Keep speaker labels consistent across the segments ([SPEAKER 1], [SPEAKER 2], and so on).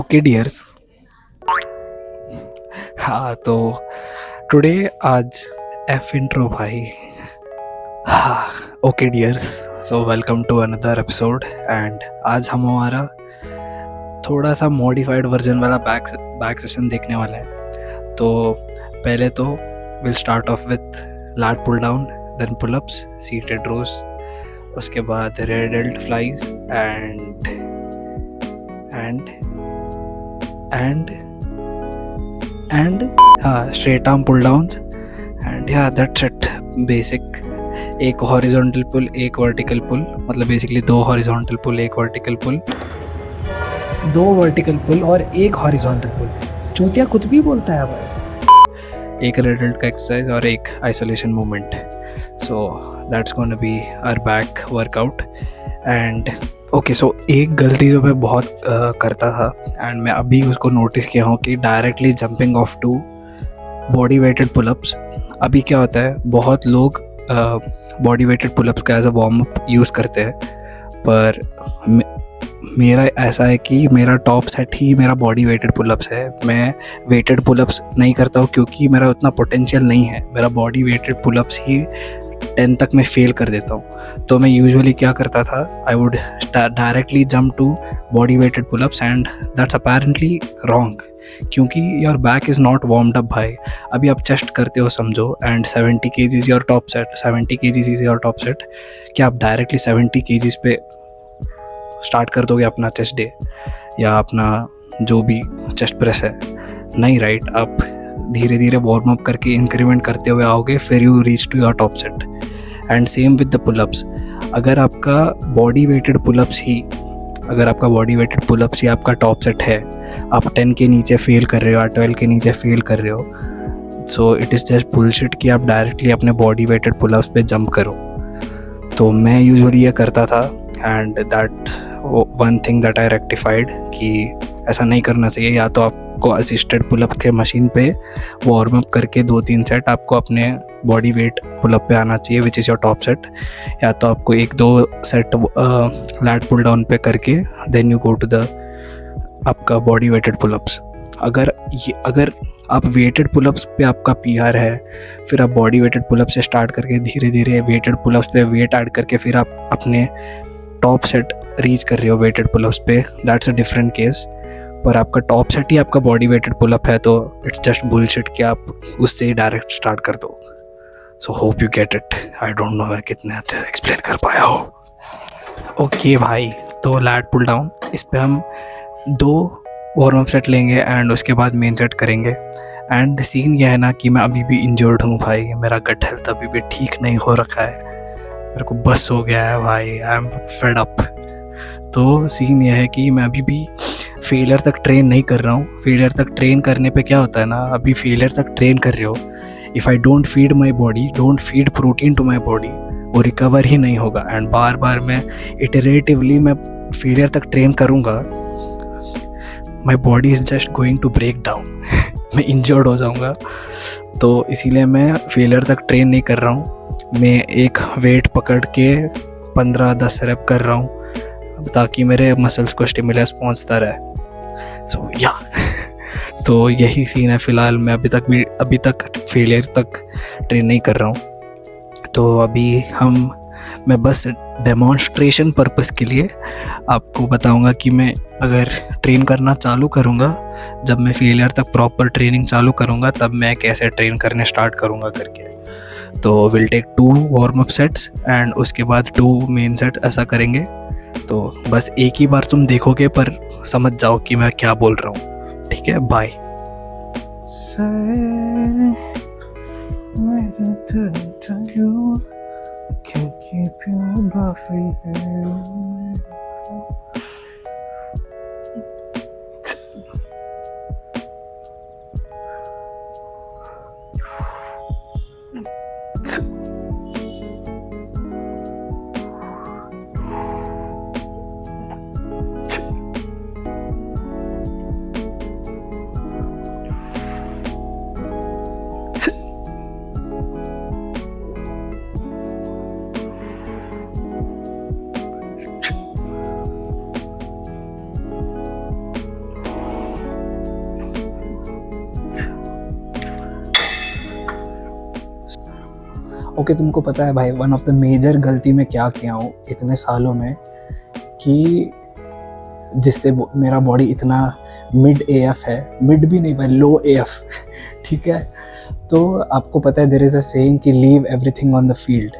[SPEAKER 1] Okay dears. हाँ तो today आज एफ इंट्रो भाई। हाँ okay dears, so welcome to another episode and आज हम हमारा थोड़ा सा मॉडिफाइड वर्जन वाला बैक सेशन देखने वाले हैं। तो पहले तो will start off with lat pull down, then pull ups, seated rows, उसके बाद रेयर डेल्ट फ्लाइज एंड हाँ straight arm pull downs and या दैट्स इट बेसिक। एक हॉरिजॉन्टल पुल, एक वर्टिकल पुल, मतलब बेसिकली दो हॉरिजॉन्टल पुल, एक वर्टिकल पुल, दो वर्टिकल पुल और एक हॉरिजॉन्टल पुल। चूतिया कुछ भी बोलता है भाई। एक रेडल्ट का एक्सरसाइज और एक isolation movement. So that's gonna be our back workout and okay. So एक गलती जो मैं बहुत करता था एंड मैं अभी उसको नोटिस किया हूँ कि directly jumping off to body weighted pullups. अभी क्या होता है, बहुत लोग बॉडी वेटेड पुलअप्स का as a warm up use करते हैं, पर मेरा ऐसा है कि मेरा टॉप सेट ही मेरा बॉडी वेटेड पुलअप्स है। मैं वेटेड पुलअप्स नहीं करता हूँ क्योंकि मेरा उतना पोटेंशियल नहीं है। मेरा बॉडी वेटेड पुलअप्स ही 10 तक मैं फेल कर देता हूँ। तो मैं यूजुअली क्या करता था, I would directly jump to body weighted pullups and that's apparently wrong, क्योंकि your back is not warmed up भाई। अभी आप चेस्ट करते हो समझो and 70 kgs your top set, 70 kgs is your top set. क्या आप डायरेक्टली 70 kgs पे स्टार्ट कर दोगे अपना चेस्ट डे या अपना जो भी चेस्ट प्रेस है? नहीं राइट, आप धीरे धीरे वार्म अप करके इंक्रीमेंट करते हुए आओगे, फिर you reach to your top set. And same with the pullups. अगर आपका बॉडी वेटेड पुलअप्स ही आपका टॉप सेट है, आप 10 के नीचे फेल कर रहे हो या 12 के नीचे फेल कर रहे हो, so it is just bullshit कि आप डायरेक्टली अपने बॉडी वेटेड पुलअप्स पे जंप करो। तो मैं यूजुअली ये करता था and that one thing that I rectified कि ऐसा नहीं करना चाहिए। या तो आपको असिस्टेड पुलअप के मशीन पे वार्म अप करके 2-3 सेट आपको अपने बॉडी वेट पुलअप पे आना चाहिए, which is your top set. या तो आपको 1-2 सेट लैट पुल डाउन पे करके then you go to the आपका बॉडी वेटेड पुलअप्स। अगर आप वेटेड पुलअप्स पे आपका पीआर है, फिर आप बॉडी वेटेड पुलअप से स्टार्ट करके धीरे धीरे वेटेड पुलअप्स पे वेट ऐड करके फिर आप अपने टॉप सेट रीच कर रहे हो वेटेड पुलअप्स पे, दैट्स अ डिफरेंट केस। पर आपका टॉप सेट ही आपका बॉडी वेटेड पुलअप है तो इट्स जस्ट बुलशिट कि आप उससे ही डायरेक्ट स्टार्ट कर दो। So hope you get it. I don't know मैं कितने अच्छे से एक्सप्लेन कर पाया हो। ओके भाई, तो लैट पुल डाउन, इस पर हम 2 वार्म अप सेट लेंगे एंड उसके बाद मेन सेट करेंगे। एंड सीन यह है ना कि मैं अभी भी इंजर्ड हूँ भाई, मेरा गट हेल्थ अभी भी ठीक नहीं हो रखा है, मेरे को बस हो गया है भाई, आई एम फेड अप। तो सीन यह है कि मैं अभी भी फेलियर तक ट्रेन नहीं कर रहा हूँ। फेलियर तक ट्रेन करने पे क्या होता है ना, अभी फेलियर तक ट्रेन कर रहे हो, if I don't feed my body, don't feed protein to my body, वो रिकवर ही नहीं होगा। एंड बार बार मैं इटरेटिवली मैं फेलियर तक ट्रेन करूँगा, my body is just going to break down मैं इंजर्ड हो जाऊँगा। तो इसीलिए मैं फेलियर तक ट्रेन नहीं कर रहा हूँ। मैं एक वेट पकड़ के 15-10 रेप कर रहा हूँ ताकि मेरे मसल्स को स्टिमुलस पहुँचता रहे। सो या तो यही सीन है फ़िलहाल। मैं अभी तक फेलियर तक ट्रेन नहीं कर रहा हूँ। तो मैं बस डेमोन्स्ट्रेशन पर्पस के लिए आपको बताऊंगा कि मैं अगर ट्रेन करना चालू करूँगा, जब मैं फेलियर तक प्रॉपर ट्रेनिंग चालू करूँगा तब मैं कैसे ट्रेन करने स्टार्ट करूँगा करके। तो will take 2 warm up sets and उसके बाद 2 मेन सेट, ऐसा करेंगे। तो बस एक ही बार तुम देखोगे पर समझ जाओ कि मैं क्या बोल रहा हूँ, ठीक है? बाय। ओके तुमको पता है भाई, वन ऑफ द मेजर गलती मैं क्या किया हूँ इतने सालों में, कि जिससे मेरा बॉडी इतना मिड AF है, मिड भी नहीं भाई, लो AF ठीक है। तो आपको पता है देयर इज़ अ सेइंग कि leave everything on the field.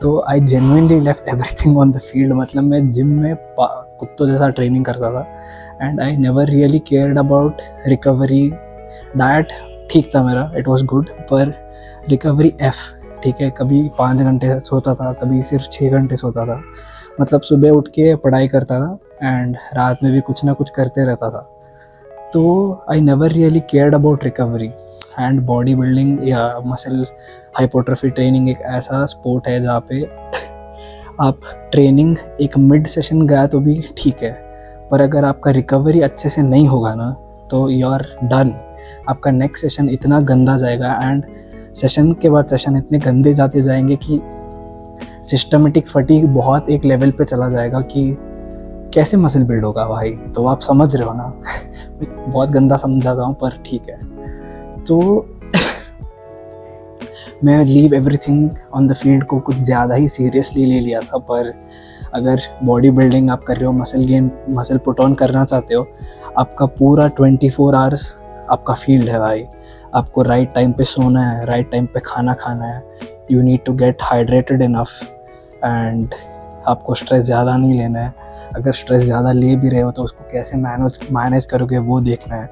[SPEAKER 1] तो I genuinely left everything on the field. मतलब मैं जिम में कुत्तों जैसा ट्रेनिंग करता था and I never really cared about recovery. Diet ठीक था मेरा, इट वाज गुड, पर रिकवरी F, ठीक है। कभी 5 घंटे सोता था, कभी सिर्फ 6 घंटे सोता था। मतलब सुबह उठ के पढ़ाई करता था एंड रात में भी कुछ ना कुछ करते रहता था। तो I never really cared about recovery. And body building या मसल हाइपोट्रोफी ट्रेनिंग एक ऐसा स्पोर्ट है जहाँ पे आप ट्रेनिंग एक मिड सेशन गया तो भी ठीक है, पर अगर आपका रिकवरी अच्छे से नहीं होगा ना तो यू आर डन। आपका नेक्स्ट सेशन इतना गंदा जाएगा एंड सेशन के बाद सेशन इतने गंदे जाते जाएंगे कि सिस्टमेटिक फटीग बहुत एक लेवल पे चला जाएगा कि कैसे मसल बिल्ड होगा भाई। तो आप समझ रहे हो ना बहुत गंदा समझाता हूँ पर ठीक है। तो मैं leave everything on the field को कुछ ज़्यादा ही सीरियसली ले लिया था। पर अगर बॉडी बिल्डिंग आप कर रहे हो, muscle gain, muscle put on करना चाहते हो, आपका पूरा 24 आवर्स आपका फील्ड है भाई। आपको राइट टाइम पे सोना है, राइट टाइम पे खाना खाना है, you need to get hydrated enough and आपको स्ट्रेस ज़्यादा नहीं लेना है। अगर स्ट्रेस ज़्यादा ले भी रहे हो तो उसको कैसे मैनेज करोगे वो देखना है।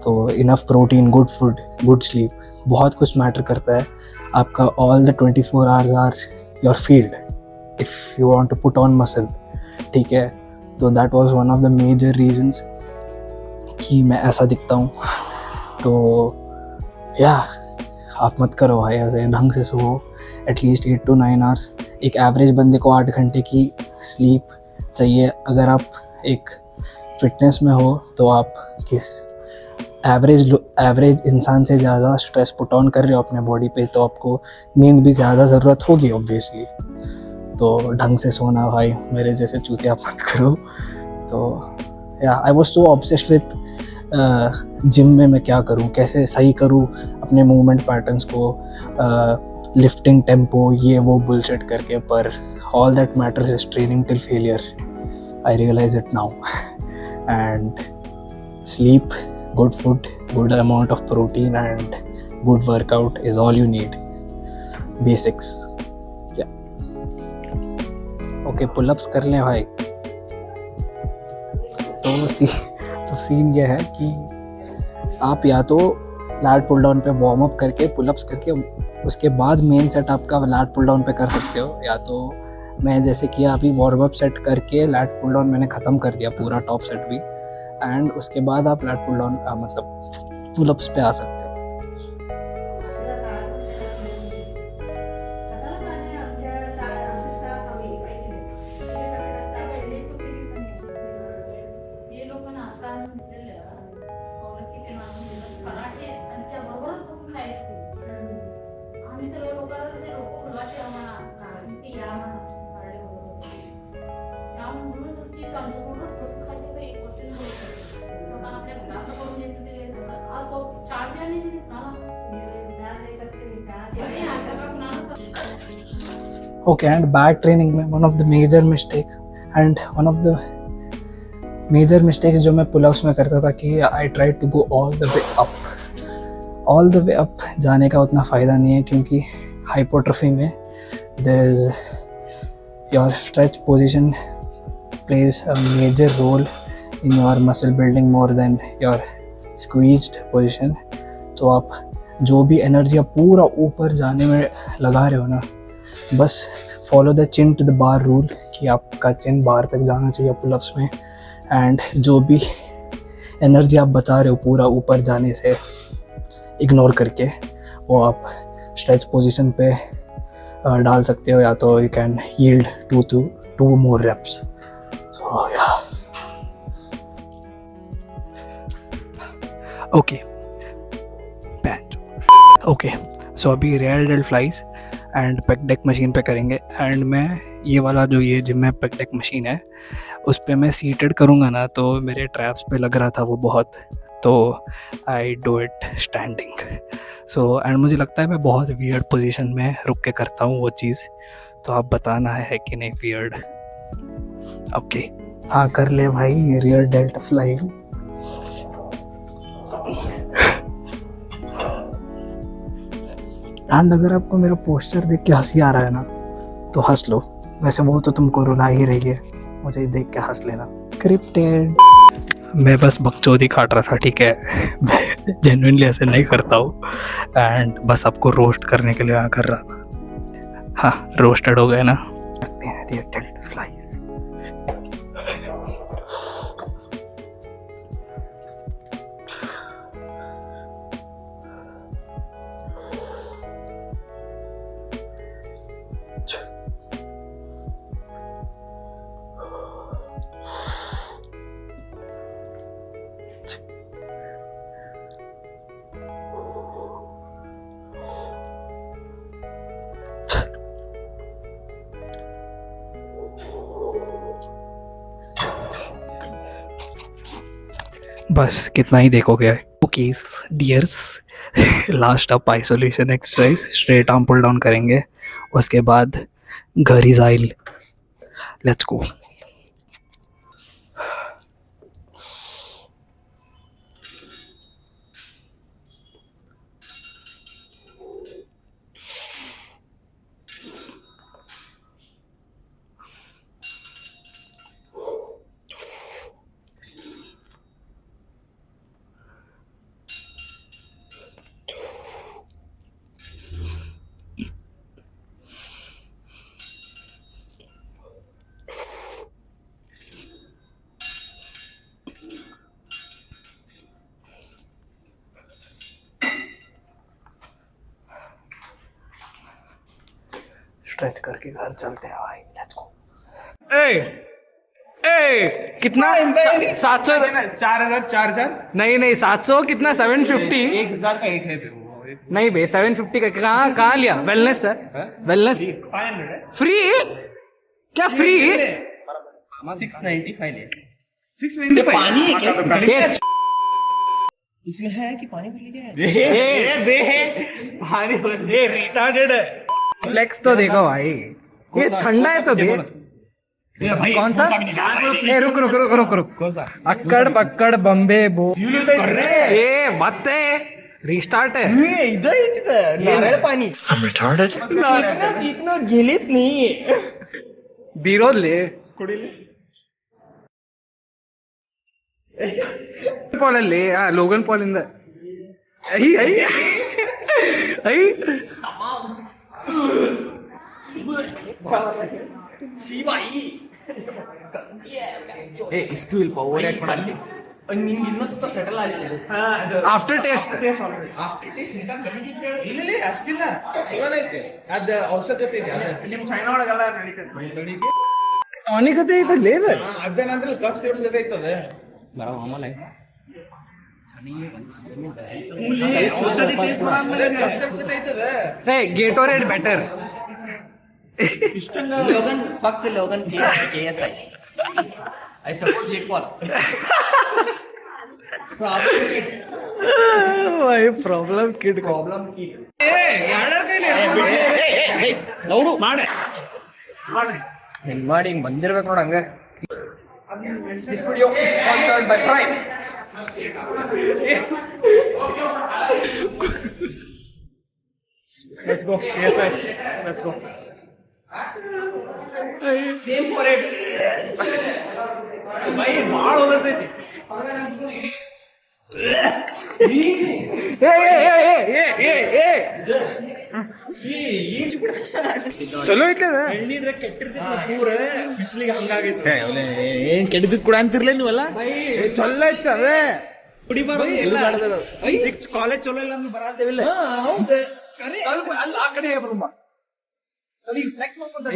[SPEAKER 1] तो enough protein, good food, good sleep, बहुत कुछ मैटर करता है। आपका all the 24 hours are your field if you want to put on muscle, ठीक है। तो that was one of the major reasons कि मैं ऐसा दिखता हूँ। तो या आप मत करो भाई ऐसे, ढंग से सो, एटलीस्ट 8 to 9 आवर्स। एक एवरेज बंदे को 8 घंटे की स्लीप चाहिए। अगर आप एक फिटनेस में हो तो आप किस एवरेज इंसान से ज़्यादा स्ट्रेस पुट ऑन कर रहे हो अपने बॉडी पे, तो आपको नींद भी ज़्यादा ज़रूरत होगी ऑब्वियसली। तो ढंग से सोना भाई, मेरे जैसे चूतिया मत करो। तो या I was so obsessed with gym में मैं क्या करूँ, कैसे सही करूँ अपने मूवमेंट पैटर्न्स को, लिफ्टिंग टेम्पो, ये वो बुलशिट करके। पर all that matters is training till failure, I realize it now. And sleep, good food, good amount of protein and good workout is all you need. Basics. Yeah. Okay, pull-ups कर लें भाई। तो scene ये है कि आप या तो लैट पुल डाउन पे वार्म अप करके, पुल-अप्स करके, उसके बाद मेन सेट आपका लैट पुल डाउन पे कर सकते हो। या तो मैं जैसे किया अभी, वार्म अप सेट करके लैट पुल डाउन मैंने ख़त्म कर दिया पूरा, टॉप सेट भी, एंड उसके बाद आप लैट पुल डाउन मतलब पुल-अप्स पे आ सकते हो। ओके, एंड बैक ट्रेनिंग में one of the major mistakes जो मैं पुल-अप्स में करता था कि I try to go all the way up. जाने का उतना फ़ायदा नहीं है क्योंकि हाइपोट्रोफी में there is your stretch position plays a major role in your muscle building more than your squeezed position. तो आप जो भी एनर्जी आप पूरा ऊपर जाने में लगा रहे हो ना, बस follow the chin to the bar rule कि आपका चिन बार तक जाना चाहिए पुल-अप्स में। एंड जो भी एनर्जी आप बचा रहे हो पूरा ऊपर जाने से इग्नोर करके, वो आप स्ट्रेच पोजीशन पे डाल सकते हो, या तो you can yield 2 more reps. So yeah. Okay, so अभी rear delt flies and pec deck machine पे करेंगे। एंड मैं ये वाला जो ये जिम में पेक डेक मशीन है उस पर मैं सीटेड करूँगा ना, तो मेरे ट्रैप्स पे लग रहा था वो बहुत, तो I do it standing. So and मुझे लगता है मैं बहुत वियर्ड पोजीशन में रुक के करता हूँ वो चीज़, तो आप बताना है कि नहीं वियर्ड। ओके हाँ कर ले भाई, रियर डेल्ट फ्लाइंग। एंड अगर आपको मेरा पोस्चर देख के हंसी आ रहा है ना तो हंस लो, वैसे वो तो तुमको रुला ही रही है, मुझे देख के हंस लेना। स्क्रिप्टेड। मैं बस बकचोदी काट रहा था, ठीक है। मैं जेन्युइनली ऐसे नहीं करता हूँ एंड बस आपको रोस्ट करने के लिए यहाँ कर रहा था। हाँ रोस्टेड हो गए ना। लगते हैं रिएक्टेड फ्लाइज। बस कितना ही देखोगे cookies dears. Last up isolation exercise, straight arm pull down करेंगे, उसके बाद घरीजाइल। Let's go. स्ट्रेच करके घर चलते हैं भाई, लेट्स गो।
[SPEAKER 2] कितना 700?
[SPEAKER 3] 4,000
[SPEAKER 2] नहीं 700 कितना? 750?
[SPEAKER 3] 1,000 का एक है फिर वो
[SPEAKER 2] नहीं बे 750 का कहाँ लिया? वेलनेस सर, वेलनेस
[SPEAKER 3] 500 है।
[SPEAKER 2] फ्री? क्या फ्री?
[SPEAKER 4] 695 ले।
[SPEAKER 3] 695
[SPEAKER 4] पानी है क्या?
[SPEAKER 2] ये
[SPEAKER 4] इसमें है कि पानी भर लिया है?
[SPEAKER 3] पानी
[SPEAKER 2] ये रिटार्डेड है। फ्लेक्स तो देखो भाई, ये ठंडा है तो दे। कौन सा? रुक।
[SPEAKER 3] कौन सा?
[SPEAKER 2] अक्कड़ पक्कड़ बम्बे बो।
[SPEAKER 4] कर रहे हैं।
[SPEAKER 2] ये मत है, रिस्टार्ट है।
[SPEAKER 4] इधर नारळ पाणी इथनं गेलीत नाही
[SPEAKER 2] बीरो ले पॉल ले लोगन पॉल इन
[SPEAKER 3] स्टूल पॉवर
[SPEAKER 4] ನಿಮ್ಗೆ ಇನ್ನೊಂದು ಸೆಟಲ್ ಆಗಿಲ್ಲ
[SPEAKER 2] आफ्टर टेस्ट
[SPEAKER 4] ಆಫ್ಟರ್ ಟೇಸ್ಟ್ ಇಂತ ಗಲೀಜ್
[SPEAKER 3] ಇಲ್ಲ ಅಷ್ಟಿಲ್ಲ ಚಲೋ ಐತೆ ಅದ ಔಷಧತೆ ಇದೆ ನಿಮ್ ಚೈನಾ ಒಳಗೆಲ್ಲ ನಡೀತದೆ
[SPEAKER 2] टॉनिक होते इधर ले ले
[SPEAKER 3] ಅದೇನಂದ್ರೆ ಕಫ್ ಸಿರಪ್ ಜೊತೆ ಐತದೆ
[SPEAKER 2] बड़ा मामला है
[SPEAKER 3] ಔಷಧಿ ಟೇಸ್ಟ್ ಮಾಡಲ್ಲ ಕಫ್ ಸಿರಪ್ ಜೊತೆ ಐತದೆ
[SPEAKER 2] हे गेटोरेड बेटर
[SPEAKER 4] लोगन फक्त लोगन KSI I support Jake Paul
[SPEAKER 2] भाई प्रॉब्लम किड
[SPEAKER 4] problem kid
[SPEAKER 2] यार कहीं
[SPEAKER 4] ನೋಡು
[SPEAKER 2] मारे
[SPEAKER 4] ಹೆಂಗ್ ಮಾಡಿ ಹಿಂಗ್ ಬಂದಿರ್ಬೇಕು ನೋಡ ಹಂಗ This video is sponsored by Prime.
[SPEAKER 2] Let's go. Yes, I. Let's go.
[SPEAKER 4] Same for it.
[SPEAKER 3] भाई बाळ होलसैತಿ
[SPEAKER 2] चलो इतने
[SPEAKER 3] ಎಳ್ನೀರ ಕೆಟ್ಟಿರ್ತೈತಿ ಪೂರ ಬಿಸಿಲಿಗೆ ಹಂಗಾಗೈತೆ ಏನ್ ಕೆಡಿದ್ ಕೂಡ ಅಂತಿರ್ಲೇ ನೀವಲ್ಲ ಚೊಲ್ಲ ಐತಿ ಅದೇ ಕುಡಿಬಾರ್ದು ಕಾಲೇಜ್ ಚಲೋ ಇಲ್ಲ ಅಂದ್ರೆ ಬರಾತೇವಿಲ್ಲ
[SPEAKER 4] ಹೌದು
[SPEAKER 2] ಸ್ವಲ್ಪ ಅಲ್ಲಿ ಆ ಕಡೆ ಬರುಮ್ಮ ಸರಿ ಫ್ಲೆಕ್ಸ್ ಮಾಡ್ಕೊಂತ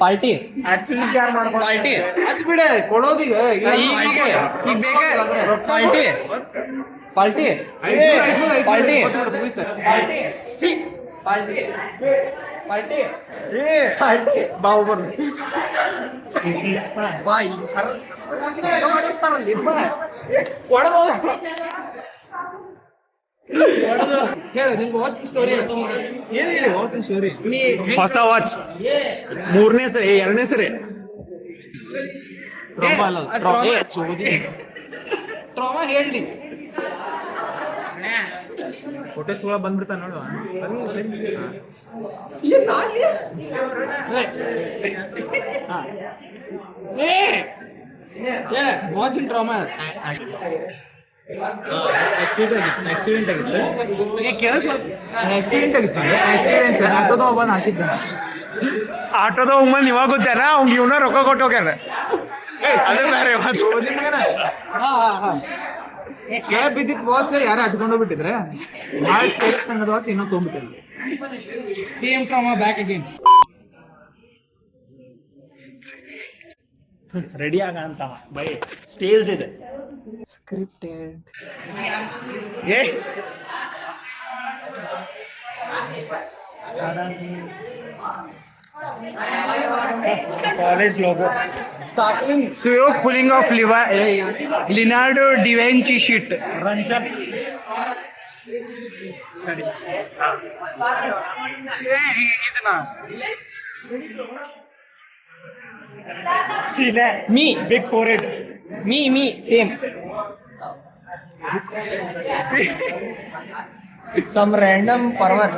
[SPEAKER 2] ಪಾರ್ಟಿ ಆಕ್ಚುಲಿ ಯಾರು ಮಾಡ್ಕೊಂಡು ಪಾರ್ಟಿ
[SPEAKER 3] ಅದ್ ಬಿಡ ಕೊಡೋದೀಗ
[SPEAKER 2] ಈಗ ಬೇಕಾ party party party party party party ಬಾವು ಬರ್ಲಿ
[SPEAKER 4] ಬಾಯ್
[SPEAKER 2] ಹೇಳು ನಿಮ್ಗೆ ವಾಚ್ ಸ್ಟೋರಿ
[SPEAKER 3] ಏನ್ ಹೇಳಿ ವಾಚ್ ಸ್ಟೋರಿ?
[SPEAKER 2] ನೀ
[SPEAKER 3] ಹೊಸ ವಾಚ್ 3ನೇ ಸರಿ 2ನೇ ಸರಿ
[SPEAKER 2] ಟ್ರಾಮಾ ಹೇಳಿ.
[SPEAKER 3] ಫೋಟೋಸ್ ಕೂಡ ಬಂದ್ಬಿಡ್ತಾ ನೋಡುವ.
[SPEAKER 2] ವಾಚ್ ಟ್ರಾಮಾ
[SPEAKER 3] ಆಕ್ಸಿಡೆಂಟ್ ಆಗಿತ್ತು.
[SPEAKER 2] ಕೇಳಿಸ್
[SPEAKER 3] ಆಕ್ಸಿಡೆಂಟ್ ಆಗಿತ್ತು. ಆಕ್ಸಿಡೆಂಟ್ ಆಟೋದವ ಬಂದು ಹಾಕಿದ್ದ. ಆಟೋದವ ಬಂದು ಇವಾಗ ಗೊತ್ತಾರ ಅವ್ಗೆ ಇವನ ರೊಕ್ಕ ಕೊಟ್ಟು ಹೋಗ್ಯಾರ. ಅದು ಬೇರೆ ಕೆಳ ಬಿದ್ದಿದ್ ವಾಚ್ ಯಾರು ಹಚ್ಕೊಂಡು ಹೋಗ್ಬಿಟ್ಟಿದ್ರೆ ಭಾಳ ಸ್ಟೇಟ್ ತಂಗದ ವಾಚ್ ಇನ್ನೂ ತೊಗೊಂಡ್ಬಿಟ್ಟಿಲ್ಲ.
[SPEAKER 2] Same trauma back again.
[SPEAKER 3] Ready ಆಗ ಅಂತ ಬೈ ಸ್ಟೇಜ್ ಇದೆ.
[SPEAKER 1] Scripted.
[SPEAKER 3] ಏ college logo.
[SPEAKER 2] Suyok pulling off Leonardo da Vinci shit.
[SPEAKER 3] Ranjan
[SPEAKER 2] ಇದನ್ನ
[SPEAKER 3] ಸೀನೆ
[SPEAKER 2] me
[SPEAKER 3] big forehead.
[SPEAKER 2] me same.
[SPEAKER 4] Some random pervert.